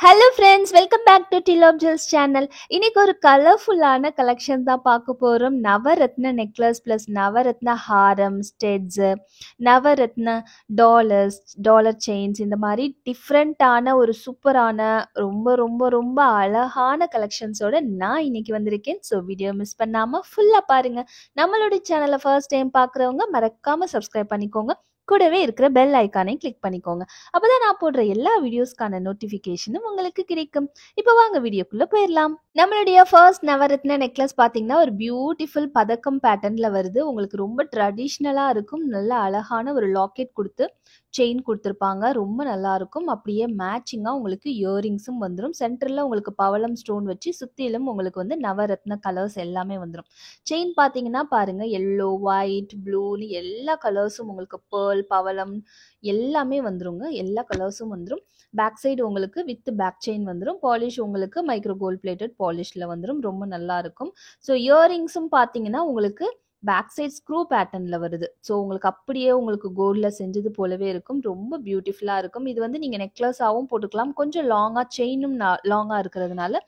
Hello friends, welcome back to டிலோப் jewels channel. இன்னைக்கு ஒரு கலர்ஃபுல்லான கலெக்ஷன் தான் பார்க்க போகிறோம். நவரத்ன நெக்லஸ் ப்ளஸ் நவரத்ன ஹாரம், ஸ்டெட்ஸு, நவரத்ன டாலர்ஸ், டாலர் செயின்ஸ், இந்த மாதிரி டிஃப்ரெண்ட்டான ஒரு சூப்பரான ரொம்ப ரொம்ப ரொம்ப அழகான கலெக்ஷன்ஸோட நான் இன்னைக்கு வந்திருக்கேன். ஸோ வீடியோ மிஸ் பண்ணாமல் ஃபுல்லாக பாருங்கள். நம்மளுடைய சேனலை ஃபர்ஸ்ட் டைம் பார்க்குறவங்க மறக்காமல் சப்ஸ்கிரைப் பண்ணிக்கோங்க. கூடவே இருக்கிற பெல் ஐக்கானை கிளிக் பண்ணிக்கோங்க. அப்பதான் நான் போடுற எல்லா வீடியோஸ்க்கான நோட்டிஃபிகேஷனும் உங்களுக்கு கிடைக்கும். இப்போ வாங்க வீடியோக்குள்ள போயிடலாம். நம்மளுடைய ஃபர்ஸ்ட் நவரத்ன நெக்லஸ் பார்த்தீங்கன்னா ஒரு பியூட்டிஃபுல் பதக்கம் பேட்டர்ன்ல வருது. உங்களுக்கு ரொம்ப ட்ரெடிஷ்னலா இருக்கும். நல்ல அழகான ஒரு லாக்கெட் கொடுத்து செயின் கொடுத்துருப்பாங்க. ரொம்ப நல்லா இருக்கும். அப்படியே மேட்சிங்காக உங்களுக்கு இயரிங்ஸும் வந்துடும். சென்டரில் உங்களுக்கு பவளம் ஸ்டோன் வச்சு சுற்றிலும் உங்களுக்கு வந்து நவரத்ன கலர்ஸ் எல்லாமே வந்துடும். செயின் பார்த்தீங்கன்னா பாருங்க, எல்லோ, ஒயிட், ப்ளூன்னு எல்லா கலர்ஸும் உங்களுக்கு பேர்ல், பவளம் எல்லாமே வந்துருங்க. எல்லா கலர்ஸும் வந்துடும். பேக் சைடு உங்களுக்கு வித் பேக் செயின் வந்துடும். பாலிஷ் உங்களுக்கு மைக்ரோ கோல்ட் பிளேட்டட் பாலிஷில் வந்துடும். ரொம்ப நல்லா இருக்கும். ஸோ இயரிங்ஸும் பார்த்தீங்கன்னா உங்களுக்கு பேக் சைட் ஸ்க்ரூ பேட்டர்னில் வருது. ஸோ உங்களுக்கு அப்படியே உங்களுக்கு கோல்டில் செஞ்சது போலவே இருக்கும். ரொம்ப பியூட்டிஃபுல்லாக இருக்கும். இது வந்து நீங்கள் நெக்லஸாகவும் போட்டுக்கலாம். கொஞ்சம் லாங்காக செயினும் லாங்காக இருக்கிறதுனால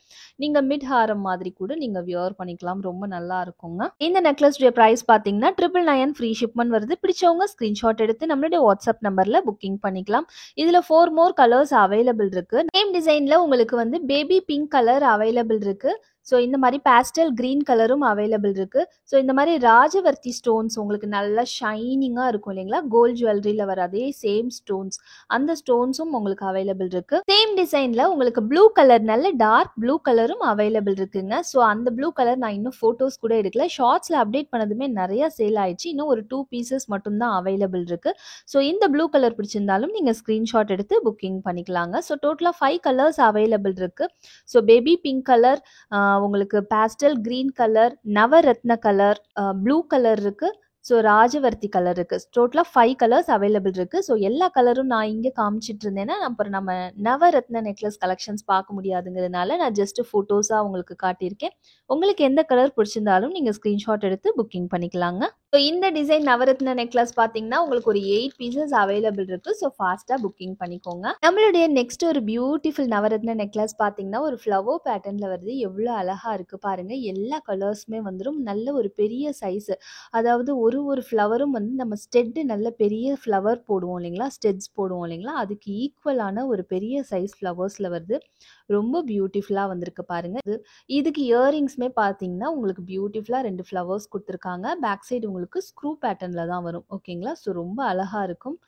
நீங்கள் மிட் ஹாரம் மாதிரி கூட நீங்கள் வியர் பண்ணிக்கலாம். ரொம்ப நல்லா இருக்குங்க. இந்த நெக்லஸ் ப்ரைஸ் பார்த்தீங்கன்னா 999 ஃப்ரீ ஷிப்மெண்ட் வருது. பிடிச்சவங்க ஸ்க்ரீன்ஷாட் எடுத்து நம்மளுடைய வாட்ஸ்அப் நம்பரில் புக்கிங் பண்ணிக்கலாம். இதில் 4 மோர் கலர்ஸ் அவைலபிள் இருக்கு. சேம் டிசைனில் உங்களுக்கு வந்து பேபி பிங்க் கலர் அவைலபிள் இருக்கு. ஸோ இந்த மாதிரி பேஸ்டல் க்ரீன் கலரும் அவைலபிள் இருக்குது. ஸோ இந்த மாதிரி ராஜவர்த்தி ஸ்டோன்ஸ் உங்களுக்கு நல்லா ஷைனிங்காக இருக்கும் இல்லைங்களா, கோல்ட் ஜுவல்லரியில் வர அதே சேம் ஸ்டோன்ஸ், அந்த ஸ்டோன்ஸும் உங்களுக்கு அவைலபிள் இருக்குது. சேம் டிசைனில் உங்களுக்கு ப்ளூ கலர், நல்ல டார்க் ப்ளூ கலரும் அவைலபிள் இருக்குங்க. ஸோ அந்த ப்ளூ கலர் நான் இன்னும் ஃபோட்டோஸ் கூட எடுக்கல. ஷார்ட்ஸில் அப்டேட் பண்ணதுமே நிறைய சேல் ஆயிடுச்சு. இன்னும் ஒரு 2 பீசஸ் மட்டும்தான் அவைலபிள் இருக்குது. ஸோ இந்த ப்ளூ கலர் பிடிச்சிருந்தாலும் நீங்கள் ஸ்க்ரீன்ஷாட் எடுத்து புக்கிங் பண்ணிக்கலாங்க. ஸோ டோட்டலாக 5 கலர்ஸ் அவைலபிள் இருக்குது. ஸோ பேபி பிங்க் கலர், உங்களுக்கு பேஸ்டல் கிரீன் கலர், நவரத்ன கலர், ப்ளூ கலர் இருக்கு. ஸோ ராஜவர்த்தி கலர் இருக்கு. டோட்டலாக 5 கலர்ஸ் அவைலபிள் இருக்கு. ஸோ எல்லா கலரும் நான் இங்கே காமிச்சிட்டு இருந்தேன்னா அப்புறம் நம்ம நவரத்ன நெக்லஸ் கலெக்ஷன்ஸ் பார்க்க முடியாதுங்கிறதுனால நான் ஜஸ்ட் ஃபோட்டோஸாக உங்களுக்கு காட்டியிருக்கேன். உங்களுக்கு எந்த கலர் பிடிச்சிருந்தாலும் நீங்கள் ஸ்க்ரீன்ஷாட் எடுத்து புக்கிங் பண்ணிக்கலாங்க. ஸோ இந்த டிசைன் நவரத்ன நெக்லஸ் பார்த்தீங்கன்னா உங்களுக்கு ஒரு 8 பீசஸ் அவைலபிள் இருக்கு. ஸோ ஃபாஸ்ட்டாக புக்கிங் பண்ணிக்கோங்க. நம்மளுடைய நெக்ஸ்ட் ஒரு பியூட்டிஃபுல் நவரத்ன நெக்லஸ் பார்த்தீங்கன்னா ஒரு ஃப்ளவர் பேட்டர்னில் வருது. எவ்வளோ அழகா இருக்கு பாருங்க. எல்லா கலர்ஸுமே வந்துடும். நல்ல ஒரு பெரிய சைஸ், அதாவது ஒரு ஃப்ளவரும் வந்து நம்ம ஸ்டெட்டு நல்ல பெரிய ஃப்ளவர் போடுவோம் இல்லைங்களா, ஸ்டெட்ஸ் போடுவோம் இல்லைங்களா, அதுக்கு ஈக்குவலான ஒரு பெரிய சைஸ் ஃப்ளவர்ஸில் வருது. ரொம்ப பியூட்டிஃபுல்லாக வந்திருக்கு பாருங்க. இதுக்கு இயரிங்ஸுமே பார்த்தீங்கன்னா உங்களுக்கு பியூட்டிஃபுல்லாக 2 ஃப்ளவர்ஸ் கொடுத்துருக்காங்க. பேக் சைடு உங்களுக்கு ஸ்க்ரூ பேட்டர்னில் தான் வரும். ஓகேங்களா. ஸோ ரொம்ப அழகாக இருக்கும்.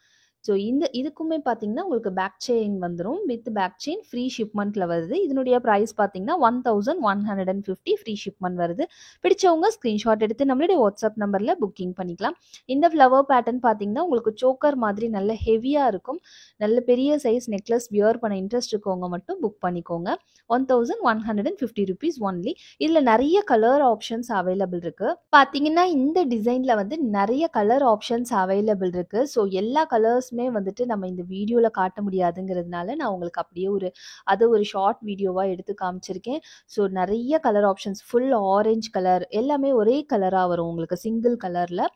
ஸோ இதுக்குமே பார்த்தீங்கன்னா உங்களுக்கு பேக் செயின் வந்துடும். வித் பேக் செயின் ஃப்ரீ ஷிப்மெண்ட்டில் வருது. இதனுடைய ப்ரைஸ் பார்த்தீங்கன்னா 1150 ஃப்ரீ ஷிப்மெண்ட் வருது. பிடிச்சவங்க ஸ்க்ரீன்ஷாட் எடுத்து நம்மளுடைய வாட்ஸ்அப் நம்பரில் புக்கிங் பண்ணிக்கலாம். இந்த ஃப்ளவர் பேட்டர்ன் பார்த்தீங்கன்னா உங்களுக்கு சோக்கர் மாதிரி நல்ல ஹெவியாக இருக்கும். நல்ல பெரிய சைஸ் நெக்லஸ் வியர் பண்ண இன்ட்ரெஸ்ட் இருக்கவங்க மட்டும் புக் பண்ணிக்கோங்க. 1150 ருபீஸ் ஒன்லி. இதில் நிறைய கலர் ஆப்ஷன்ஸ் அவைலபிள் இருக்குது. பார்த்தீங்கன்னா இந்த டிசைனில் வந்து நிறைய கலர் ஆப்ஷன்ஸ் அவைலபிள் இருக்குது. ஸோ எல்லா கலர்ஸ் வந்துட்டு நம்ம இந்த வீடியோல காட்ட முடியாதுங்கிறதுனால நான் உங்களுக்கு அப்படியே ஒரு ஷார்ட் வீடியோவா எடுத்து காமிச்சிருக்கேன். ஸோ நிறைய colour options, full orange colour, எல்லாமே ஒரே கலரா வரும் உங்களுக்கு. சிங்கிள் கலர்ல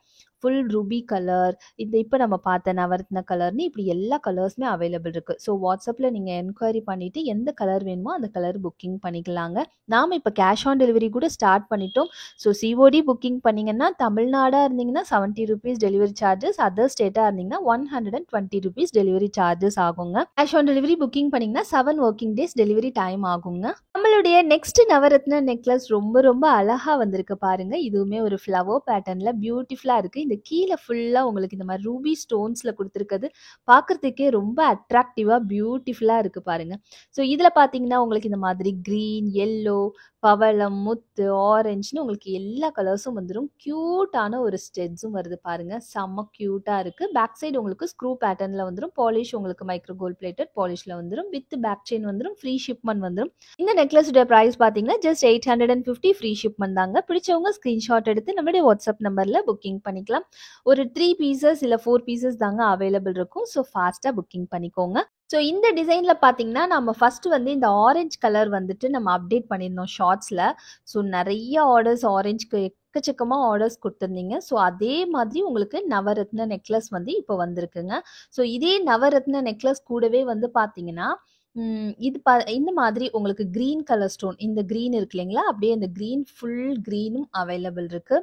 ஃபுல் ரூபி கலர், இப்போ நம்ம பார்த்த நவரத்ன கலர்னு இப்படி எல்லா கலர்ஸுமே அவைலபிள் இருக்குது. ஸோ வாட்ஸ்அப்பில் நீங்கள் என்கொயரி பண்ணிவிட்டு எந்த கலர் வேணுமோ அந்த கலர் புக்கிங் பண்ணிக்கலாங்க. நாம் இப்போ கேஷ் ஆன் டெலிவரி கூட ஸ்டார்ட் பண்ணிட்டோம். ஸோ சிஓடி புக்கிங் பண்ணிங்கன்னா தமிழ்நாடாக இருந்தீங்கன்னா 70 ருபீஸ் டெலிவரி சார்ஜஸ், அதர் ஸ்டேட்டாக இருந்தீங்கன்னா 120 ருபீஸ் டெலிவரி சார்ஜஸ் ஆகுங்க. கேஷ் ஆன் டெலிவரி புக்கிங் பண்ணிங்கன்னா 7 ஒர்க்கிங் டேஸ் டெலிவரி டைம் ஆகுங்க. நம்மளுடைய நெக்ஸ்ட் நவரத்ன நெக்லஸ் ரொம்ப ரொம்ப அழகாக வந்திருக்கு பாருங்க. இதுவுமே ஒரு ஃப்ளவர் பேட்டர்னில் பியூட்டிஃபுல்லாக இருக்குது. இந்த கீழே ஃபுல்லாக உங்களுக்கு இந்த மாதிரி ரூபி ஸ்டோன்ஸில் கொடுத்துருக்கிறது பார்க்குறதுக்கே ரொம்ப அட்ராக்டிவாக பியூட்டிஃபுல்லாக இருக்குது பாருங்கள். ஸோ இதில் பார்த்தீங்கன்னா உங்களுக்கு இந்த மாதிரி க்ரீன், எல்லோ, பவளம், முத்து, ஆரஞ்சுன்னு உங்களுக்கு எல்லா கலர்ஸும் வந்துடும். க்யூட்டான ஒரு ஸ்டெட்ஸும் வருது பாருங்கள். செம்ம க்யூட்டாக இருக்குது. பேக் சைடு உங்களுக்கு ஸ்க்ரூ பேட்டர்னில் வந்துடும். பாலிஷ் உங்களுக்கு மைக்ரோ கோல்ட் பிளேட்டட் பாலிஷில் வந்துடும். வித் பேக் செயின் வந்துடும். ஃப்ரீ ஷிப்மெண்ட் வந்துடும். இந்த நெக்லஸோட ப்ரைஸ் பார்த்தீங்கன்னா ஜஸ்ட் 850 ஃப்ரீ ஷிப்மெண்ட் தாங்க. பிடிச்சவங்க ஸ்க்ரீன்ஷாட் எடுத்து நம்மளுடைய வாட்ஸ்அப் நம்பரில் புக்கிங் பண்ணிக்கலாம். ஒரு 3 பீசஸ் இல்லை 4 பீசஸ் தாங்க அவைலபிள் இருக்கும். ஸோ ஃபாஸ்ட்டாக புக்கிங் பண்ணிக்கோங்க. ஸோ இந்த டிசைனில் பார்த்தீங்கன்னா நம்ம ஃபஸ்ட்டு வந்து இந்த ஆரஞ்சு கலர் வந்துட்டு நம்ம அப்டேட் பண்ணியிருந்தோம் ஷார்ட்ஸில். ஸோ நிறைய ஆர்டர்ஸ் ஆரஞ்சுக்கு எக்கச்சக்கமாக ஆர்டர்ஸ் கொடுத்துருந்தீங்க. ஸோ அதே மாதிரி உங்களுக்கு நவரத்ன நெக்லஸ் வந்து இப்போ வந்திருக்குங்க. ஸோ இதே நவரத்ன நெக்லஸ் கூடவே வந்து பார்த்தீங்கன்னா இது இந்த மாதிரி உங்களுக்கு கிரீன் கலர் ஸ்டோன் இந்த கிரீன் இருக்கு இல்லைங்களா? அப்படியே இந்த கிரீன் ஃபுல் கிரீனும் அவைலபிள் இருக்கு.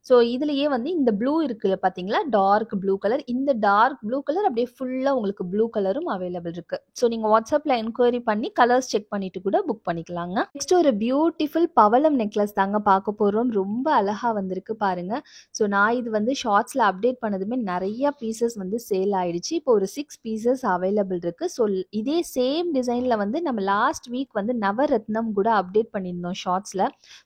ஸோ இதுலயே வந்து இந்த ப்ளூ இருக்குல்ல பார்த்தீங்களா? Dark blue colour. இந்த டார்க் ப்ளூ கலர் அப்படியே ஃபுல்லா உங்களுக்கு ப்ளூ கலரும் அவைலபிள் இருக்கு. ஸோ நீங்க WhatsAppல என்கொயரி பண்ணி கலர்ஸ் செக் பண்ணிட்டு கூட புக் பண்ணிக்கலாங்க. நெக்ஸ்ட் ஒரு பியூட்டிஃபுல் பவளம் நெக்லஸ் தாங்க பார்க்க போறோம். ரொம்ப அழகா வந்திருக்கு பாருங்க. ஸோ நான் இது வந்து ஷார்ட்ஸ்ல அப்டேட் பண்ணதுமே நெறைய பீசஸ் வந்து சேல் ஆயிடுச்சு. இப்போ ஒரு 6 பீசஸ் அவைலபிள் இருக்கு. ஸோ இதே சேம் டிசைன்ல வந்து நம்ம லாஸ்ட் வீக் வந்து நவரத்னம் கூட அப்டேட் பண்ணியிருந்தோம் ஷார்ட்ஸ்ல.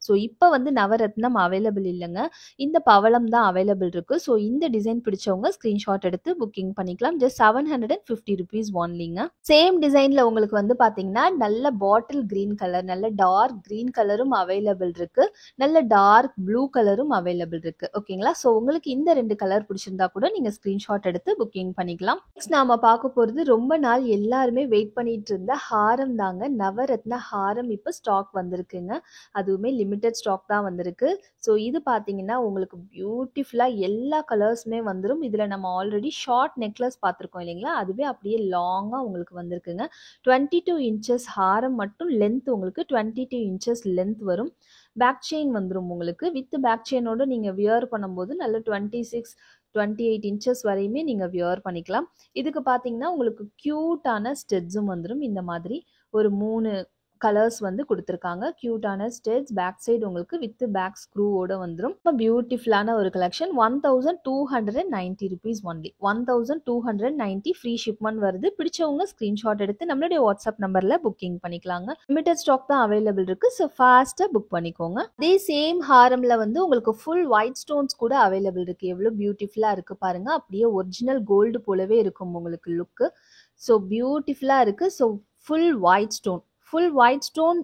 ஸோ இப்போ வந்து நவரத்னம் அவைலபிள் இல்லைங்க. இந்த பவளம் தான் அவைலபிள் இருக்கு. ஸோ இந்த டிசைன் பிடிச்சவங்க ஸ்கிரீன்ஷாட் எடுத்து புக்கிங் பண்ணிக்கலாம். Just 750 rupees ஒன்லிங்க. சேம் டிசைன்ல உங்களுக்கு வந்து பாத்தீங்கன்னா நல்ல பாட்டில் கிரீன் கலர், நல்ல டார்க் கிரீன் கலரும் அவைலபிள் இருக்கு. நல்ல டார்க் ப்ளூ கலரும் அவைலபிள் இருக்கு. ஓகேங்களா? ஸோ உங்களுக்கு இந்த 2 கலர் பிடிச்சிருந்தா கூட நீங்க ஸ்கிரீன்ஷாட் எடுத்து புக்கிங் பண்ணிக்கலாம். நெக்ஸ்ட் நாம பார்க்க போறது ரொம்ப நாள் எல்லாருமே வெயிட் பண்ணிட்டு இருந்த ஹாரம் தாங்க. நவரத்ன ஹாரம் இப்போ ஸ்டாக் வந்திருக்குங்க. அதுவுமே லிமிடெட் ஸ்டாக் தான் வந்திருக்கு. ஸோ இது பார்த்தீங்கன்னா உங்களுக்கு பியூட்டிஃபுல்லா எல்லா கலர்ஸுமே வந்துரும். இதுல நம்ம ஆல்ரெடி ஷார்ட் நெக்லஸ் பார்த்துருக்கோம் இல்லைங்களா? அதுவே அப்படியே லாங்கா உங்களுக்கு வந்திருக்குங்க. 22 இன்ச்சஸ் ஹாரம் மட்டும் லென்த் உங்களுக்கு 22 இன்ச்சஸ் லென்த் வரும். பேக் செயின் வந்துரும் உங்களுக்கு. வித் பேக் செயினோட நீங்க வியர் பண்ணும்போது நல்ல 26 28 இன்ச்சஸ் வரையுமே நீங்க வியர் பண்ணிக்கலாம். இதுக்கு பார்த்தீங்கன்னா உங்களுக்கு கியூட்டான ஸ்டெட்ஸும் வந்துரும். இந்த மாதிரி ஒரு 3 கலர்ஸ் வந்து குடுத்துருக்காங்க. கியூட்டான ஸ்டெட்ஸ் பேக் சைடு உங்களுக்கு வித் பேக் ஸ்க்ரூவோட வந்துரும். ரொம்ப பியூட்டிஃபுல்லான ஒரு collection. 1290 rupees only. 1290 free shipment வருது. பிடிச்சவங்க ஸ்கிரீன்ஷாட் எடுத்து நம்மளுடைய வாட்ஸ்அப் நம்பர்ல புக்கிங் பண்ணிக்கலாங்க. லிமிடெட் ஸ்டாக் தான் அவைலபிள் இருக்கு. ஸோ ஃபாஸ்டா புக் பண்ணிக்கோங்க. அதே சேம் ஹாரம்ல வந்து உங்களுக்கு ஃபுல் ஒயிட் ஸ்டோன்ஸ் கூட அவைலபிள் இருக்கு. எவ்வளவு பியூட்டிஃபுல்லா இருக்கு பாருங்க. அப்படியே ஒரிஜினல் கோல்டு போலவே இருக்கும் உங்களுக்கு லுக்கு. ஸோ பியூட்டிஃபுல்லா இருக்கு. ஸோ ஃபுல் ஒயிட் ஸ்டோன்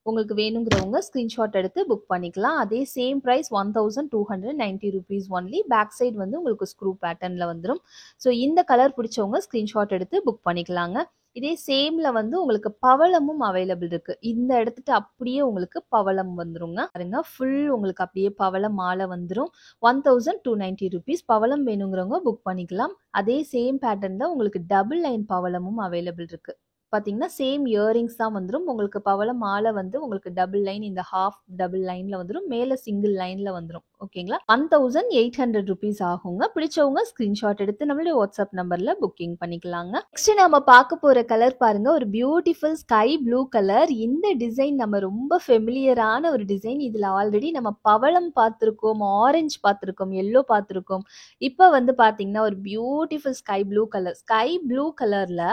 உங்களுக்கு வேணுங்கிறவங்க ஸ்கிரீன்ஷாட் எடுத்து புக் பண்ணிக்கலாம். அதே same price 1290 rupees only. Back side வந்து உங்களுக்கு ஸ்க்ரூ பேட்டர்ன்ல வந்துடும். ஸோ இந்த கலர் பிடிச்சவங்க ஸ்கிரீன்ஷாட் எடுத்து புக் பண்ணிக்கலாங்க. இதே சேம்ல வந்து உங்களுக்கு பவளமும் அவைலபிள் இருக்கு. இந்த இடத்துட்டு அப்படியே உங்களுக்கு பவளம் வந்துருங்க. பாருங்க ஃபுல் உங்களுக்கு அப்படியே பவளம் மாலை வந்துடும். 1290 ருபீஸ். பவளம் வேணுங்கிறவங்க புக் பண்ணிக்கலாம். அதே சேம் பேட்டர்ன்ல உங்களுக்கு டபுள் லைன் பவளமும் அவைலபிள் இருக்கு. பார்த்தீங்கன்னா சேம் இயரிங்ஸ் தான் வந்துடும். உங்களுக்கு பவளம் மாலை வந்து உங்களுக்கு டபுள் லைன் இந்த ஹாஃப் டபுள் லைன்ல வந்துடும். மேலே சிங்கிள் லைன்ல வந்துடும். ஓகேங்களா? 1800 ருபீஸ் ஆகுங்க. பிடிச்சவங்க ஸ்கிரீன்ஷாட் எடுத்து நம்மளுடைய வாட்ஸ்அப் நம்பர்ல புக்கிங் பண்ணிக்கலாங்க. நெக்ஸ்ட் நம்ம பார்க்க போற கலர் பாருங்க. ஒரு பியூட்டிஃபுல் ஸ்கை ப்ளூ கலர். இந்த டிசைன் நம்ம ரொம்ப ஃபெமிலியரான ஒரு டிசைன். இதுல ஆல்ரெடி நம்ம பவளம் பார்த்துருக்கோம், ஆரஞ்சு பார்த்துருக்கோம், எல்லோ பார்த்துருக்கோம். இப்போ வந்து பார்த்தீங்கன்னா ஒரு beautiful sky blue colour. Sky blue கலர்ல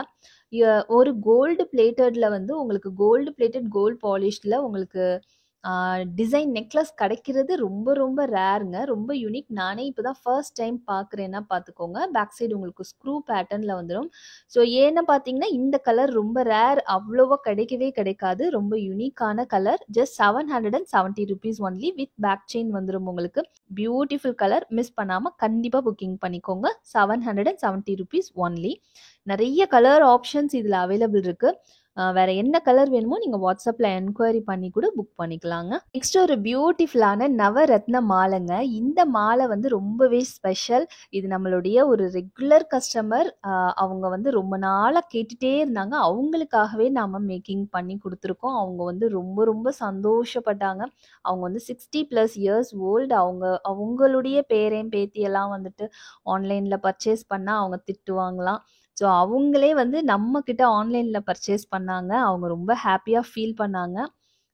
ஒரு கோல்டு பிளேட்டட்ல வந்து உங்களுக்கு கோல்டு பிளேட்டட் கோல்ட் பாலிஷ்ல உங்களுக்கு டிசைன் நெக்லஸ் கிடைக்கிறது ரொம்ப ரொம்ப ரேருங்க. ரொம்ப யூனிக். நானே இப்போதான் ஃபர்ஸ்ட் டைம் பார்க்குறேன்னா பார்த்துக்கோங்க. பேக் சைடு உங்களுக்கு ஸ்க்ரூ பேட்டர்ன்ல வந்துடும். ஸோ ஏன்னா பார்த்தீங்கன்னா இந்த கலர் ரொம்ப ரேர். அவ்வளோவா கிடைக்கவே கிடைக்காது. ரொம்ப யூனிக்கான colour. Just 770 rupees only. With back chain வந்துடும் உங்களுக்கு. Beautiful colour. மிஸ் பண்ணாமல் கண்டிப்பாக புக்கிங் பண்ணிக்கோங்க. 770 ருபீஸ் ஒன்லி. நிறைய கலர் ஆப்ஷன்ஸ் இதில் அவைலபிள் இருக்கு. வேற என்ன கலர் வேணுமோ நீங்க வாட்ஸ்அப்ல என்கொயரி பண்ணி கூட புக் பண்ணிக்கலாங்க. நெக்ஸ்ட் ஒரு பியூட்டிஃபுல்லான நவரத்ன மாலைங்க. இந்த மாலை வந்து ரொம்பவே ஸ்பெஷல். இது நம்மளுடைய ஒரு ரெகுலர் கஸ்டமர். அவங்க வந்து ரொம்ப நாளா கேட்டுட்டே இருந்தாங்க. அவங்களுக்காகவே நாம மேக்கிங் பண்ணி கொடுத்துருக்கோம். அவங்க வந்து ரொம்ப ரொம்ப சந்தோஷப்பட்டாங்க. அவங்க வந்து 60+ இயர்ஸ் ஓல்டு. அவங்களுடைய பேரன் பேத்தியெல்லாம் வந்துட்டு ஆன்லைன்ல பர்ச்சேஸ் பண்ணா அவங்க திட்டுவாங்களாம். ஸோ அவங்களே வந்து நம்ம கிட்ட ஆன்லைன்ல பர்ச்சேஸ் பண்ணாங்க. அவங்க ரொம்ப ஹாப்பியா ஃபீல் பண்ணாங்க.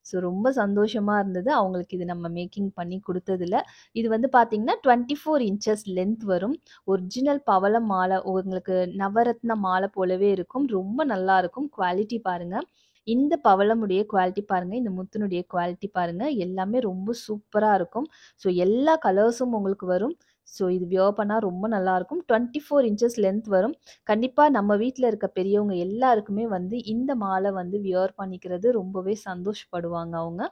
ஸோ ரொம்ப சந்தோஷமா இருந்தது. அவங்களுக்கு இது நம்ம மேக்கிங் பண்ணி கொடுத்ததுல. இது வந்து பார்த்தீங்கன்னா 24 இன்ச்சஸ் லென்த் வரும். ஒரிஜினல் பவள மாலை உங்களுக்கு நவரத்ன மாலை போலவே இருக்கும். ரொம்ப நல்லா இருக்கும். குவாலிட்டி பாருங்க. இந்த பவளமுடைய குவாலிட்டி பாருங்க. இந்த முத்தினுடைய குவாலிட்டி பாருங்க. எல்லாமே ரொம்ப சூப்பரா இருக்கும். ஸோ எல்லா கலர்ஸும் உங்களுக்கு வரும். ஸோ இது வியர் பண்ணா ரொம்ப நல்லா இருக்கும். 24 இன்ச்சஸ் லென்த் வரும். கண்டிப்பா நம்ம வீட்ல இருக்க பெரியவங்க எல்லாருக்குமே வந்து இந்த மாலை வந்து வியர் பண்ணிக்கிறது ரொம்பவே சந்தோஷப்படுவாங்க அவங்க.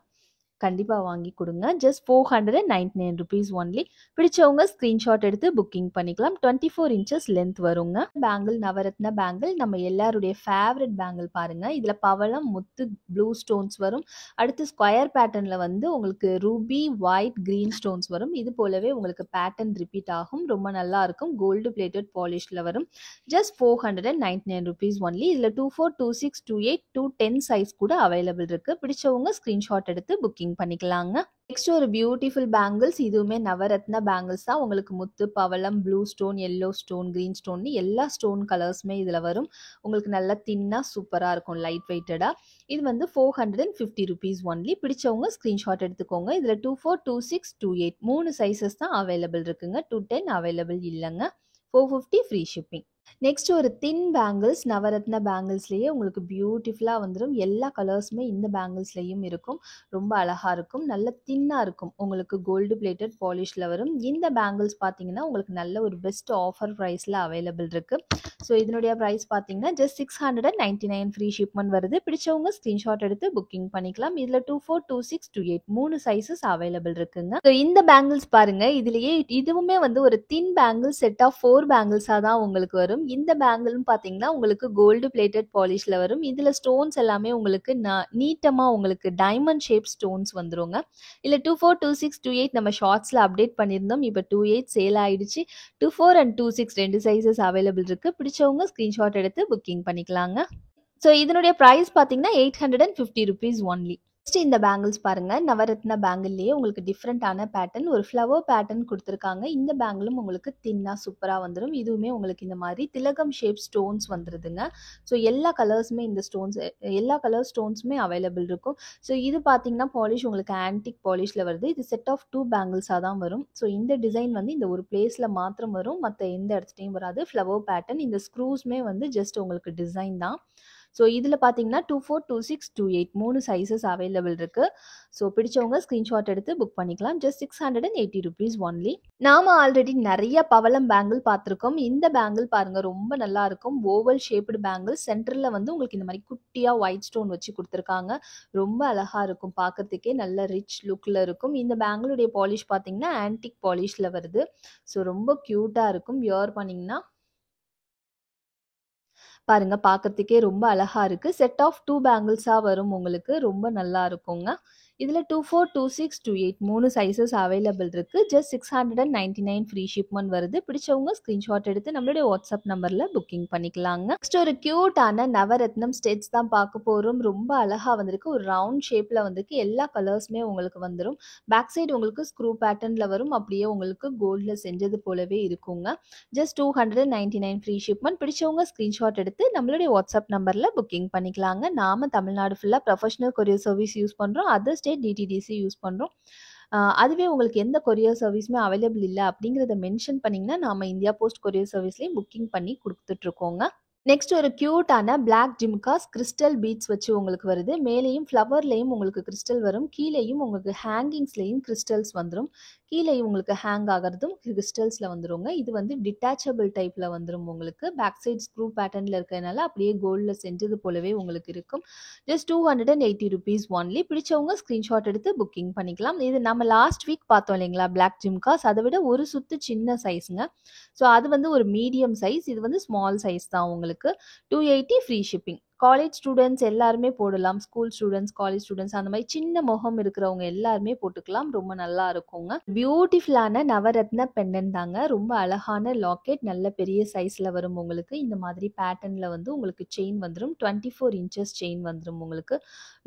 கண்டிப்பா வாங்கி குடுங்க. Just ₹499 only. பிடிச்சவங்க ஸ்கிரீன்ஷாட் எடுத்து புக்கிங் பண்ணிக்கலாம். 24 இன்ச்சஸ் லென்த் வருங்க. பேங்கிள் நவரத்ன பேங்கிள் நம்ம எல்லாருடைய ஃபேவரட் பேங்கிள் பாருங்க. இதுல பவளம், முத்து, ப்ளூ ஸ்டோன்ஸ் வரும். அடுத்து ஸ்கொயர் பேட்டர்ன்ல வந்து உங்களுக்கு ரூபி, ஒயிட், கிரீன் ஸ்டோன்ஸ் வரும். இது போலவே உங்களுக்கு பேட்டர்ன் ரிப்பீட் ஆகும். ரொம்ப நல்லா இருக்கும். கோல்டு பிளேட்டட் பாலிஷ்ல வரும். Just ₹499 only. இதுல 24, 26, 28, 210 சைஸ் கூட அவைலபிள் இருக்கு. பிடிச்சவங்க ஸ்கிரீன்ஷாட் எடுத்து புக்கிங் பண்ணிக்கலாங்க. நெக்ஸ்ட் ஒரு பியூட்டிஃபுல் பேங்கிள்ஸ். இதுவுமே நவரத்ன பேங்கிள்ஸ் தான். உங்களுக்கு முத்து, பவளம், blue stone, yellow stone, green stone எல்லா ஸ்டோன் கலர்ஸுமே இதுல வரும். உங்களுக்கு நல்லா தின்னா சூப்பரா இருக்கும், லைட் வெயிட்டடா. இது வந்து ₹450 ஒன்லி. பிடிச்சவங்க ஸ்கிரீன்ஷாட் எடுத்துக்கோங்க. இதுல 24, 26, 28 3 சைஸஸ் தான் அவைலபிள் இருக்குங்க. 210 அவைலபிள் இல்லைங்க. 450 ஃப்ரீ ஷிப்பிங். நெக்ஸ்ட் ஒரு தின் பேங்கிள்ஸ். நவரத்ன பேங்கிள்ஸ்லேயே உங்களுக்கு பியூட்டிஃபுல்லாக வந்துடும். எல்லா கலர்ஸுமே இந்த பேங்கிள்ஸ்லேயும் இருக்கும். ரொம்ப அழகாக இருக்கும். நல்ல தின்னாக இருக்கும். உங்களுக்கு கோல்டு பிளேட்டட் பாலிஷில் வரும். இந்த பேங்கிள்ஸ் பார்த்தீங்கன்னா உங்களுக்கு நல்ல ஒரு பெஸ்ட் ஆஃபர் ப்ரைஸில் அவைலபிள் இருக்குது. ஸோ இதனுடைய ப்ரைஸ் பார்த்தீங்கன்னா ஜஸ்ட் $699 ஃப்ரீ ஷிப்மெண்ட் வருது. பிடிச்சவங்க ஸ்க்ரீன்ஷாட் எடுத்து புக்கிங் பண்ணிக்கலாம். இதில் 24, 26, 28 3 சைஸஸ் அவைலபிள் இருக்குங்க. ஸோ இந்த பேங்கிள்ஸ் பாருங்க. இதுலேயே இதுவுமே வந்து ஒரு தின் பேங்கிள் செட் ஆஃப் 4 பேங்கிள்ஸாக தான் உங்களுக்கு வரும். இந்த பேங்கிள்னு பார்த்தீங்கன்னா உங்களுக்கு கோல்டு பிளேட்டட் பாலிஷில் வரும். இதில் ஸ்டோன்ஸ் எல்லாமே உங்களுக்கு நீட்டமாக உங்களுக்கு டைமண்ட் ஷேப் ஸ்டோன்ஸ் வந்துருங்க. இல்லை 24, 26, 28 நம்ம ஷார்ட்ஸில் அப்டேட் பண்ணியிருந்தோம். இப்போ 28 சேல் ஆயிடுச்சு. 24 and 26 2 சைஸஸ் அவைலபிள் இருக்குது. பிடிச்சவங்க ஸ்க்ரீன்ஷாட் எடுத்து புக்கிங் பண்ணிக்கலாங்க. ஸோ இதனுடைய ப்ரைஸ் பார்த்தீங்கன்னா $850 ஒன்லி. நெக்ஸ்ட் இந்த பேங்கிள்ஸ் பாருங்க. நவரத்ன பேங்கிள்லேயே உங்களுக்கு டிஃப்ரெண்டான பேட்டர்ன், ஒரு ஃப்ளவர் பேட்டர்ன் கொடுத்துருக்காங்க. இந்த பேங்கிளும் உங்களுக்கு தின்னா சூப்பராக வந்துடும். இதுவுமே உங்களுக்கு இந்த மாதிரி திலகம் ஷேப் ஸ்டோன்ஸ் வந்துடுதுங்க. ஸோ எல்லா கலர்ஸுமே இந்த எல்லா கலர் ஸ்டோன்ஸுமே அவைலபிள் இருக்கும். ஸோ இது பார்த்தீங்கன்னா பாலிஷ் உங்களுக்கு ஆன்டிக் பாலிஷில் வருது. இது செட் ஆஃப் 2 பேங்கிள்ஸாக தான் வரும். ஸோ இந்த டிசைன் வந்து இந்த ஒரு பிளேஸில் மாத்திரம் வரும், மற்ற எந்த இடத்துலையும் வராது. Flower pattern. இந்த ஸ்க்ரூஸ்மே வந்து ஜஸ்ட் உங்களுக்கு டிசைன் தான். ஸோ இதில் பார்த்தீங்கன்னா 24, 26, 28 3 சைஸஸ் அவைலபிள் இருக்குது. ஸோ பிடிச்சவங்க ஸ்க்ரீன்ஷாட் எடுத்து புக் பண்ணிக்கலாம். Just $680 only. நாம் ஆல்ரெடி நிறைய பவளம் பேங்கிள் பார்த்துருக்கோம். இந்த பேங்கிள் பாருங்கள், ரொம்ப நல்லா இருக்கும். Oval shaped bangle. சென்டரில் வந்து உங்களுக்கு இந்த மாதிரி குட்டியாக ஒயிட் ஸ்டோன் வச்சு கொடுத்துருக்காங்க. ரொம்ப அழகாக இருக்கும். பார்க்கறதுக்கே நல்ல ரிச் லுக்கில் இருக்கும். இந்த பேங்கிளுடைய பாலிஷ் பார்த்தீங்கன்னா ஆன்டிக் பாலிஷில் வருது. ஸோ ரொம்ப க்யூட்டாக இருக்கும். வியர் பண்ணிங்கன்னா பாருங்க, பார்க்கறதுக்கே ரொம்ப அழகா இருக்கு. செட் ஆஃப் 2 பேங்கிள்ஸா வரும் உங்களுக்கு. ரொம்ப நல்லா இருக்குங்க. இதுல 24, 26, 28 3 சைஸஸ் அவைலபிள் இருக்கு. ஜஸ்ட் $699 ஃப்ரீ ஷிப்மெண்ட் வருது. பிடிச்சவங்க ஸ்கிரீன்ஷாட் எடுத்து நம்மளுடைய வாட்ஸ்அப் நம்பர்ல புக்கிங் பண்ணிக்கலாங்க. நெக்ஸ்ட் ஒரு கியூட்டான நவரத்னம் ஸ்டெட்ஸ் தான் பார்க்க போறோம். ரொம்ப அழகா வந்திருக்கு. ஒரு ரவுண்ட் ஷேப்ல வந்திருக்கு. எல்லா கலர்ஸுமே உங்களுக்கு வந்துடும். பேக் சைடு உங்களுக்கு ஸ்க்ரூ பேட்டர்ன்ல வரும். அப்படியே உங்களுக்கு கோல்ட்ல செஞ்சது போலவே இருக்குங்க. Just $299 free shipment. பிடிச்சவங்க ஸ்க்ரீன்ஷாட் எடுத்து நம்மளுடைய வாட்ஸ்அப் நம்பரில் புக்கிங் பண்ணிக்கலாங்க. நாம் தமிழ்நாடு ஃபுல்லாக ப்ரொஃபஷனல் கொரியர் சர்வீஸ் யூஸ் பண்ணுறோம். அதர் ஸ்டேட் டிடிடிசி யூஸ் பண்ணுறோம். அதுவே உங்களுக்கு எந்த கொரியர் சர்வீஸுமே அவைலபிள் இல்லை அப்படிங்கிறத மென்ஷன் பண்ணிங்கன்னா நாம் இந்தியா போஸ்ட் கொரியர் சர்வீஸ்லேயும் புக்கிங் பண்ணி கொடுத்துட்ருக்கோங்க. நெக்ஸ்ட் ஒரு கியூட்டான பிளாக் ஜிம்காஸ் கிறிஸ்டல் பீட்ஸ் வச்சு உங்களுக்கு வருது. மேலேயும் ஃப்ளவர்லேயும் உங்களுக்கு கிறிஸ்டல் வரும். கீழேயும் உங்களுக்கு ஹேங்கிங்ஸ்லேயும் கிறிஸ்டல்ஸ் வந்துடும். கீழேயும் உங்களுக்கு ஹேங் ஆகிறதும் கிறிஸ்டல்ஸில் வந்துருங்க. இது வந்து டிட்டாச்சபிள் டைப்பில் வந்துடும் உங்களுக்கு. பேக் சைட் ஸ்க்ரூ பேட்டர்னில் இருக்கிறதுனால அப்படியே கோல்டில் செஞ்சது போலவே உங்களுக்கு இருக்கும். Just $280 only. பிடிச்சவங்க ஸ்க்ரீன்ஷாட் எடுத்து புக்கிங் பண்ணிக்கலாம். இது நம்ம லாஸ்ட் வீக் பார்த்தோம் இல்லைங்களா, பிளாக் ஜிம்காஸ். அதை விட ஒரு சுத்து சின்ன சைஸுங்க. ஸோ அது வந்து ஒரு மீடியம் சைஸ். இது வந்து ஸ்மால் சைஸ் தான் உங்களுக்கு. 280 ஃப்ரீ ஷிப்பிங். காலேஜ் ஸ்டூடெண்ட்ஸ் எல்லாருமே போடலாம். ஸ்கூல் ஸ்டூடெண்ட்ஸ், காலேஜ் ஸ்டூடெண்ட்ஸ் அந்த மாதிரி சின்ன முகம் இருக்கிறவங்க எல்லாருமே போட்டுக்கலாம். ரொம்ப நல்லா இருக்குங்க. பியூட்டிஃபுல்லான நவரத்ன பெண்டன்ட் தாங்க. ரொம்ப அழகான லாக்கெட். நல்ல பெரிய சைஸில் வரும் உங்களுக்கு. இந்த மாதிரி பேட்டர்னில் வந்து உங்களுக்கு செயின் வந்துடும். 24 இன்ச்சஸ் செயின் வந்துடும் உங்களுக்கு.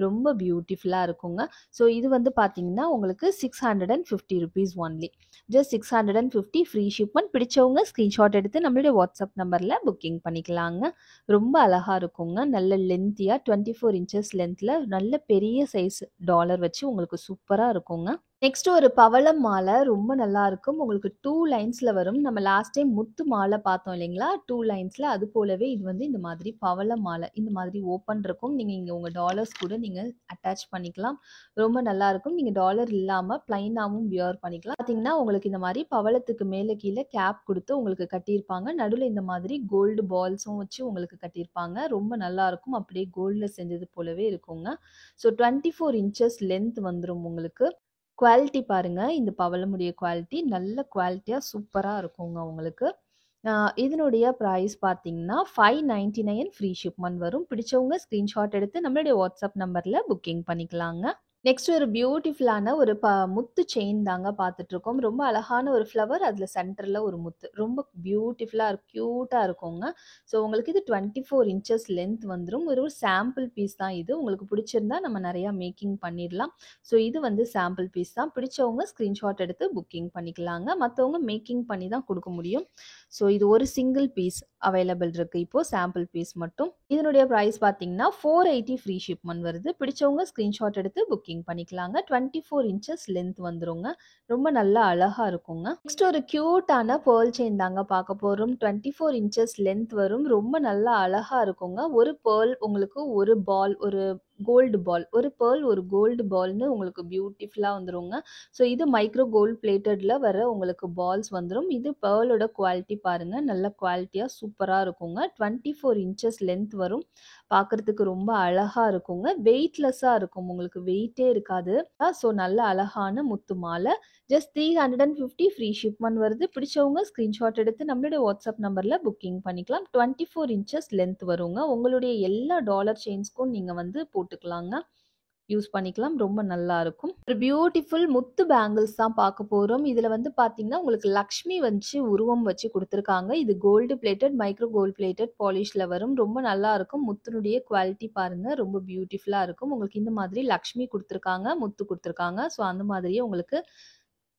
ரொம்ப பியூட்டிஃபுல்லாக இருக்குங்க. ஸோ இது வந்து பார்த்தீங்கன்னா உங்களுக்கு $650 ஒன்லி. Just $650 free shipment. பிடிச்சவங்க ஸ்க்ரீன்ஷாட் எடுத்து நம்மளுடைய வாட்ஸ்அப் நம்பரில் புக்கிங் பண்ணிக்கலாங்க. ரொம்ப அழகாக இருக்குங்க. நல்ல லென்த்தியாக 24 இன்ச்சஸ் லென்த்தில் நல்ல பெரிய சைஸ் டாலர் வச்சு உங்களுக்கு சூப்பராக இருக்குங்க. நெக்ஸ்ட் ஒரு பவளம் மாலை ரொம்ப நல்லாருக்கும். உங்களுக்கு 2 லைன்ஸ்ல வரும். நம்ம லாஸ்ட் டைம் முத்து மாலை பார்த்தோம் இல்லைங்களா? 2 லைன்ஸ்ல அது போலவே இது வந்து இந்த மாதிரி பவள மாலை. இந்த மாதிரி ஓப்பன் இருக்கும். நீங்க இங்க உங்க டாலர்ஸ் கூட நீங்க அட்டாச் பண்ணிக்கலாம். ரொம்ப நல்லாருக்கும். நீங்க டாலர் இல்லாம பிளைனாவும் வியர் பண்ணிக்கலாம். பார்த்தீங்கன்னா, உங்களுக்கு இந்த மாரி பவளத்துக்கு மேல கீழ கேப் குடுத்து உங்களுக்கு கட்டியிருப்பாங்க. நடுவுல இந்த மாதிரி கோல்டு பால்ஸும் வச்சு உங்களுக்கு கட்டியிருப்பாங்க. ரொம்ப நல்லாருக்கும். அப்படியே கோல்ட்ல செஞ்சது போலவே இருக்குங்க. ஸோ 24 இன்ச்சஸ் லென்த் வந்துரும் உங்களுக்கு. குவாலிட்டி பாருங்க. இந்த பவளமுடைய குவாலிட்டி நல்ல குவாலிட்டியா சூப்பரா இருக்குங்க உங்களுக்கு. அ இதனுடைய பிரைஸ் பார்த்தீங்கன்னா, 599 ஃப்ரீ ஷிப்மென்ட் வரும். பிடிச்சவங்க ஸ்கிரீன்ஷாட் எடுத்து நம்மளுடைய வாட்ஸ்அப் நம்பர்ல புக்கிங் பண்ணிக்கலாங்க. நெக்ஸ்ட் ஒரு பியூட்டிஃபுல்லான ஒரு முத்து செயின் தாங்க பார்த்துட்ருக்கோம். ரொம்ப அழகான ஒரு ஃப்ளவர். அதில சென்டர்ல ஒரு முத்து. ரொம்ப பியூட்டிஃபுல்லா கியூட்டா இருக்குங்க. ஸோ உங்களுக்கு இது 24 இன்ச்சஸ் லென்த் வந்துரும். ஒரு சாம்பிள் பீஸ் தான் இது. உங்களுக்கு பிடிச்சிருந்தா நம்ம நெறையா மேக்கிங் பண்ணிரலாம். ஸோ இது வந்து சாம்பிள் பீஸ் தான். பிடிச்சவங்க ஸ்க்ரீன்ஷாட் எடுத்து புக்கிங் பண்ணிக்கலாங்க. மத்தவங்க மேக்கிங் பண்ணி தான் குடுக்க முடியும். ஸோ இது ஒரு சிங்கிள் பீஸ் அவைலபிள் இருக்கு. இப்போ சாம்பிள் பீஸ் மட்டும். இதனுடைய பிரைஸ் பார்த்தீங்கன்னா, 480 ஃப்ரீ ஷிப்மென்ட் வருது. பிடிச்சவங்க ஸ்கிரீன்ஷாட் எடுத்து புக்கிங் பண்ணிக்கலாங்க. 24 இன்ச்சஸ் லென்த் வந்துருங்க. ரொம்ப நல்லா அழகா இருக்குங்க. நெக்ஸ்ட் ஒரு கியூட்டான பேர்ல் செயின் தாங்க பார்க்க போறோம். 24 இன்ச்சஸ் லென்த் வரும். ரொம்ப நல்லா அழகா இருக்குங்க. ஒரு பேர்ல் உங்களுக்கு ஒரு பால், ஒரு கோல்டு பால். ஒரு பேர்ல், ஒரு கோல்டு பால்ன்னு உங்களுக்கு பியூட்டிஃபுல்லா வந்துருங்க. ஸோ இது மைக்ரோ கோல்ட் பிளேட்டட்ல வர உங்களுக்கு பால்ஸ் வந்துரும். இது பேர்லோட குவாலிட்டி பாருங்க. நல்ல குவாலிட்டியா சூப்பரா இருக்குங்க. 24 இன்ச்சஸ் லென்த் வரும். பார்க்கறதுக்கு ரொம்ப அழகா இருக்குங்க. வெயிட்லெஸ்ஸா இருக்கும். உங்களுக்கு வெயிட்டே இருக்காது. ஸோ நல்ல அழகான முத்து மாலை. ஜஸ்ட் 350 ஃப்ரீ ஷிப்மென்ட் வருது. பிடிச்சவங்க ஸ்கிரீன்ஷாட் எடுத்து நம்மளுடைய வாட்ஸ்அப் நம்பர்ல புக்கிங் பண்ணிக்கலாம். 24 இன்ச்சஸ் லென்த் வருங்க. உங்களுடைய எல்லா டாலர் செயின்ஸ்க்கும் நீங்க வந்து போட்டுக்கலாங்க. யூஸ் பண்ணிக்கலாம். ரொம்ப நல்லா இருக்கும். ஒரு பியூட்டிஃபுல் முத்து பேங்கிள்ஸ் தான் பார்க்க போறோம். இதுல வந்து பார்த்தீங்கன்னா, உங்களுக்கு லக்ஷ்மி வச்சு உருவம் வச்சு குடுத்துருக்காங்க. இது gold plated, micro gold plated பாலிஷ்ல வரும். ரொம்ப நல்லா இருக்கும். முத்துனுடைய குவாலிட்டி பாருங்க. ரொம்ப பியூட்டிஃபுல்லா இருக்கும். உங்களுக்கு இந்த மாதிரி லக்ஷ்மி குடுத்துருக்காங்க, முத்து குடுத்துருக்காங்க. ஸோ அந்த மாதிரியே உங்களுக்கு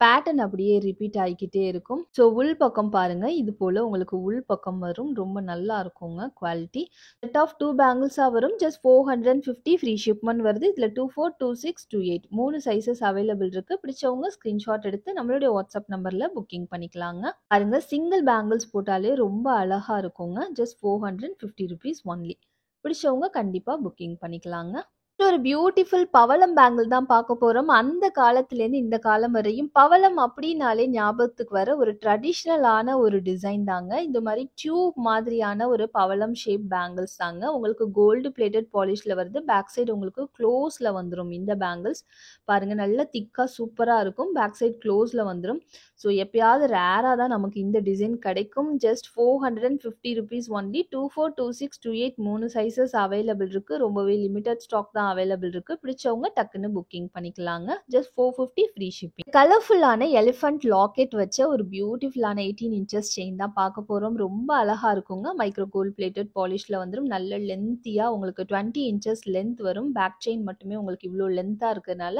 பேட்டர்ன் அப்படியே ரிப்பீட் ஆகிக்கிட்டே இருக்கும். ஸோ உள் பக்கம் பாருங்க. இது போல உங்களுக்கு உள் பக்கம் வரும். ரொம்ப நல்லா இருக்குங்க குவாலிட்டி. செட் ஆஃப் 2 பேங்கிள்ஸா வரும். ஜஸ்ட் 450 ஃப்ரீ ஷிப்மென்ட் வருது. இதுல 24, 26, 28 3 சைஸஸ் அவைலபிள் இருக்கு. பிடிச்சவங்க ஸ்கிரீன்ஷாட் எடுத்து நம்மளுடைய வாட்ஸ்அப் நம்பர்ல புக்கிங் பண்ணிக்கலாங்க. பாருங்க சிங்கிள் பேங்கிள்ஸ் போட்டாலே ரொம்ப அழகா இருக்குங்க. Just 450 rupees only. பிடிச்சவங்க கண்டிப்பா புக்கிங் பண்ணிக்கலாங்க. ஒரு பியூட்டிஃபுல் பவளம் பேங்கிள் தான் பார்க்க போறோம். அந்த காலத்துலேருந்து இந்த காலம் வரையும் பவளம் அப்படின்னாலே ஞாபகத்துக்கு வர ஒரு ட்ரெடிஷ்னலான ஒரு டிசைன் தாங்க. இந்த மாதிரி டியூப் மாதிரியான ஒரு பவளம் ஷேப் பேங்கிள்ஸ் தாங்க. உங்களுக்கு கோல்டு பிளேட்டட் பாலிஷ்ல வருது. பேக் சைடு உங்களுக்கு க்ளோஸ்ல வந்துரும் இந்த பேங்கிள்ஸ். பாருங்க நல்ல திக்கா சூப்பரா இருக்கும். பேக் சைடு க்ளோஸ்ல வந்துரும். ஸோ எப்பயாவது ரேரா தான் நமக்கு இந்த டிசைன் கிடைக்கும். Just 450 rupees only. 24, 26, 28 3 sizes available இருக்கு. ரொம்பவே லிமிடெட் ஸ்டாக் தான் அவைலபிள் இருக்கு. பிடிச்சவங்க டக்குன்னு புக்கிங் பண்ணிக்கலாங்க. Just 450 free shipping. கலர்ஃபுல்லான எலிஃபண்ட் லாக்கெட் வச்ச ஒரு பியூட்டிஃபுல்லான 18 இன்ச்சஸ் செயின் தான் பார்க்க போறோம். ரொம்ப அழகா இருக்குங்க. மைக்ரோ கோல்ட் பிளேட்டட் பாலிஷ்ல வந்துரும். நல்ல லென்த்தியா உங்களுக்கு 20 இன்ச்சஸ் லென்த் வரும். பேக் செயின் மட்டுமே உங்களுக்கு இவ்வளோ லென்த்தா இருக்கிறதுனால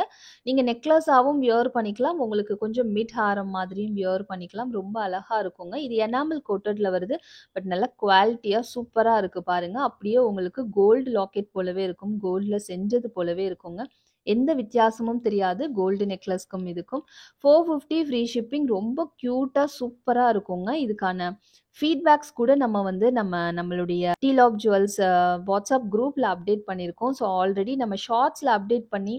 நீங்க நெக்லஸாவும் வியர் பண்ணிக்கலாம். உங்களுக்கு கொஞ்சம் மிட் ஹாரம் மாதிரியும் வியர் பண்ணிக்கலாம். ரொம்ப அழகா இருக்குங்க. இது எனாமல் கோட்டட்ல வருது. பட் நல்ல குவாலிட்டியா சூப்பரா இருக்கு பாருங்க. அப்படியே உங்களுக்கு கோல்டு லாக்கெட் போலவே இருக்கும். கோல்ட்ல செஞ்சது போலவே இருக்குங்க. எந்த வித்தியாசமும் தெரியாது கோல்டு நெக்லஸ்க்கும் இதுக்கும். 450 ஃப்ரீ ஷிப்பிங். ரொம்ப கியூட்டா சூப்பரா இருக்குங்க. இதுக்கான ஃபீட்பேக்ஸ் கூட நம்ம வந்து நம்மளுடைய டீல் ஆஃப் ஜுவல்ஸ் வாட்ஸ்அப் குரூப்ல அப்டேட் பண்ணியிருக்கோம். ஸோ ஆல்ரெடி நம்ம ஷார்ட்ஸ்ல அப்டேட் பண்ணி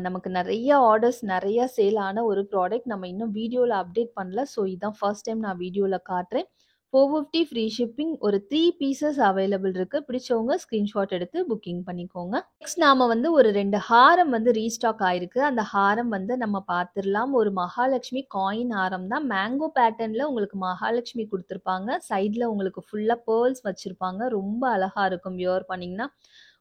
நமக்கு நெறைய ஆர்டர்ஸ் நெறைய சேல் ஆன ஒரு ப்ராடக்ட் நம்ம இன்னும் வீடியோல அப்டேட் பண்ணல. ஸோ இதான் ஃபர்ஸ்ட் டைம் நான் வீடியோல காட்டுறேன். 450 ஃப்ரீ ஷிப்பிங். ஒரு 3 பீசஸ் அவைலபிள் இருக்கு. பிடிச்சவங்க ஸ்கிரீன்ஷாட் எடுத்து புக்கிங் பண்ணிக்கோங்க. நெக்ஸ்ட் நாம வந்து ஒரு 2 ஹாரம் வந்து ரீஸ்டாக் ஆயிருக்கு. அந்த ஹாரம் வந்து நம்ம பார்த்துடலாம். ஒரு மகாலட்சுமி காயின் ஹாரம் தான். மேங்கோ பேட்டர்ன்ல உங்களுக்கு மகாலட்சுமி குடுத்துருப்பாங்க. சைட்ல உங்களுக்கு ஃபுல்லா பேர்ல்ஸ் வச்சிருப்பாங்க. ரொம்ப அழகா இருக்கும் வியர் பண்ணீங்கன்னா.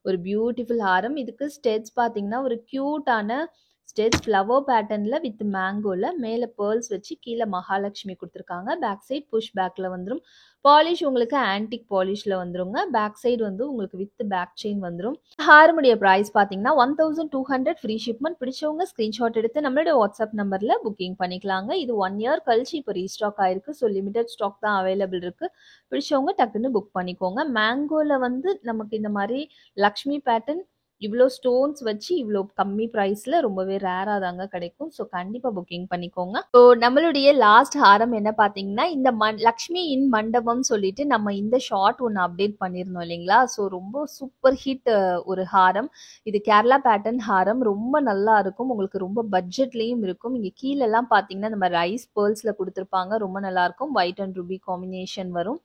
ஒரு பியூட்டிஃபுல் ஹாரம். இதுக்கு ஸ்டெட்ஸ் பார்த்தீங்கன்னா, ஒரு கியூட்டான ஸ்டெட்ஸ் ஃப்ளவர் பேட்டர்ன்ல வித் மேங்கோல மேல பேர்ல்ஸ் வச்சு கீழ மகாலட்சுமி குடுத்துருக்காங்க. பேக் சைட் புஷ் பேக்ல வந்துரும். பாலிஷ் உங்களுக்கு ஆன்டிக் பாலிஷ்ல வந்துருங்க. பேக் சைடு வந்து உங்களுக்கு வித் பேக் செயின் வந்துரும். ஹாரமுடைய பிரைஸ் பார்த்தீங்கன்னா 1200 ஃப்ரீ ஷிப்மென்ட். பிடிச்சவங்க ஸ்கிரீன்ஷாட் எடுத்து நம்மளுடைய வாட்ஸ்அப் நம்பர்ல புக்கிங் பண்ணிக்கலாங்க. இது 1 இயர் கழிச்சு இப்போ ரீஸ்டாக் ஆயிருக்கு. ஸோ லிமிடெட் ஸ்டாக் தான் அவைலபிள் இருக்கு. பிடிச்சவங்க டக்குன்னு புக் பண்ணிக்கோங்க. மேங்கோல வந்து நமக்கு இந்த மாதிரி லக்ஷ்மி பேட்டர்ன் இவ்ளோ ஸ்டோன்ஸ் வச்சு இவ்ளோ கம்மி பிரைஸ்ல ரொம்பவே ரேரா தாங்க கிடைக்கும். ஸோ கண்டிப்பா புக்கிங் பண்ணிக்கோங்க. ஸோ நம்மளுடைய லாஸ்ட் ஹாரம் என்ன பார்த்தீங்கன்னா, இந்த லக்ஷ்மி இன் மண்டபம் சொல்லிட்டு நம்ம இந்த ஷார்ட் ஒண்ணு அப்டேட் பண்ணியிருந்தோம் இல்லைங்களா? ஸோ ரொம்ப சூப்பர் ஹிட் ஒரு ஹாரம். இது கேரளா பேட்டர்ன் ஹாரம். ரொம்ப நல்லா இருக்கும். உங்களுக்கு ரொம்ப பட்ஜெட்லயும் இருக்கும். இங்க கீழலாம் பார்த்தீங்கன்னா, இந்த மாரி ரைஸ் பேர்ல்ஸ்ல குடுத்துருப்பாங்க. ரொம்ப நல்லாருக்கும். ஒயிட் அண்ட் ரூபி காம்பினேஷன் வரும்.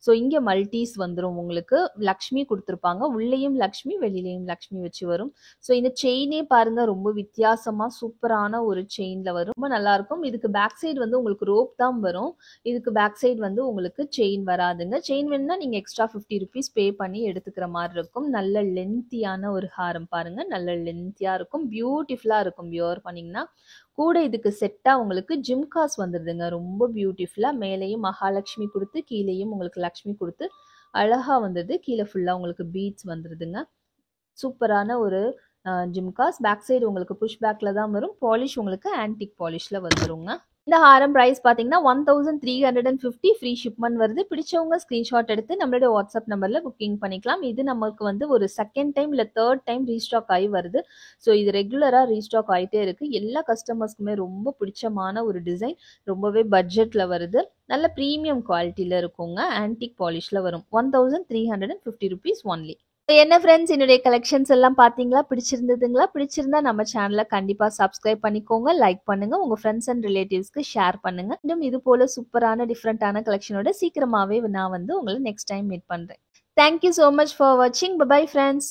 ஸோ இங்க மல்டீஸ் வந்துரும் உங்களுக்கு. லக்ஷ்மி குடுத்துருப்பாங்க. உள்ளேயும் லக்ஷ்மி, வெளியிலயும் லக்ஷ்மி வச்சு வரும். ஸோ இந்த செயினே பாருங்க ரொம்ப வித்தியாசமா சூப்பரான ஒரு செயின்ல வரும். ரொம்ப நல்லாருக்கும். இதுக்கு பேக் சைடு வந்து உங்களுக்கு ரோப் தான் வரும். இதுக்கு பேக் சைடு வந்து உங்களுக்கு செயின் வராதுங்க. செயின் வேணும்னா நீங்க எக்ஸ்ட்ரா ₹50 பே பண்ணி எடுத்துக்கிற மாரி இருக்கும். நல்ல லென்த்தியான ஒரு ஹாரம் பாருங்க. நல்ல லென்த்தியா இருக்கும். பியூட்டிஃபுல்லா இருக்கும் வியர் பண்ணீங்கன்னா. கூட இதுக்கு செட்டா உங்களுக்கு ஜிம்காஸ் வந்துருதுங்க. ரொம்ப பியூட்டிஃபுல்லா மேலேயும் மகாலட்சுமி குடுத்து, கீழேயும் உங்களுக்கு லக்ஷ்மி குடுத்து அழகா வந்துருது. கீழ ஃபுல்லா உங்களுக்கு பீட்ஸ் வந்துருதுங்க. சூப்பரான ஒரு ஜிம்காஸ். பேக் சைடு உங்களுக்கு புஷ் பேக்ல தான் வரும். பாலிஷ் உங்களுக்கு ஆன்டிக் பாலிஷ்ல வந்துருங்க. இந்த ஹாரம் பிரைஸ் பார்த்தீங்கன்னா 1350 ஃப்ரீ ஷிப்மெண்ட் வருது. பிடிச்சவங்க ஸ்கிரீன்ஷாட் எடுத்து நம்மளுடைய வாட்ஸ்அப் நம்பர்ல புக்கிங் பண்ணிக்கலாம். இது நமக்கு வந்து ஒரு செகண்ட் டைம் இல்ல தேர்ட் டைம் ரீஸ்டாக் ஆகி வருது. ஸோ இது ரெகுலரா ரீஸ்டாக் ஆயிட்டே இருக்கு. எல்லா கஸ்டமர்ஸ்க்குமே ரொம்ப பிடிச்சமான ஒரு டிசைன். ரொம்பவே பட்ஜெட்ல வருது. நல்ல பிரீமியம் குவாலிட்டில இருக்குங்க. ஆன்டிக் பாலிஷ்ல வரும். ₹1350 ஒன்லி. என்ன ஃப்ரெண்ட்ஸ், என்னுடைய கலெக்ஷன்ஸ் எல்லாம் பார்த்தீங்களா? பிடிச்சிருந்ததுங்களா? பிடிச்சிருந்தா நம்ம சேனலை கண்டிப்பா சப்ஸ்கிரைப் பண்ணிக்கோங்க, லைக் பண்ணுங்க, உங்க ஃப்ரெண்ட்ஸ் அண்ட் ரிலேட்டிவ்ஸ்க்கு ஷேர் பண்ணுங்க. இன்னும் இது போல சூப்பரான டிஃப்ரெண்டான கலெக்ஷனோட சீக்கிரமாவே நான் வந்து உங்களை நெக்ஸ்ட் டைம் மீட் பண்றேன். தேங்க்யூ ஸோ மச் ஃபார் வாட்சிங். Bye friends.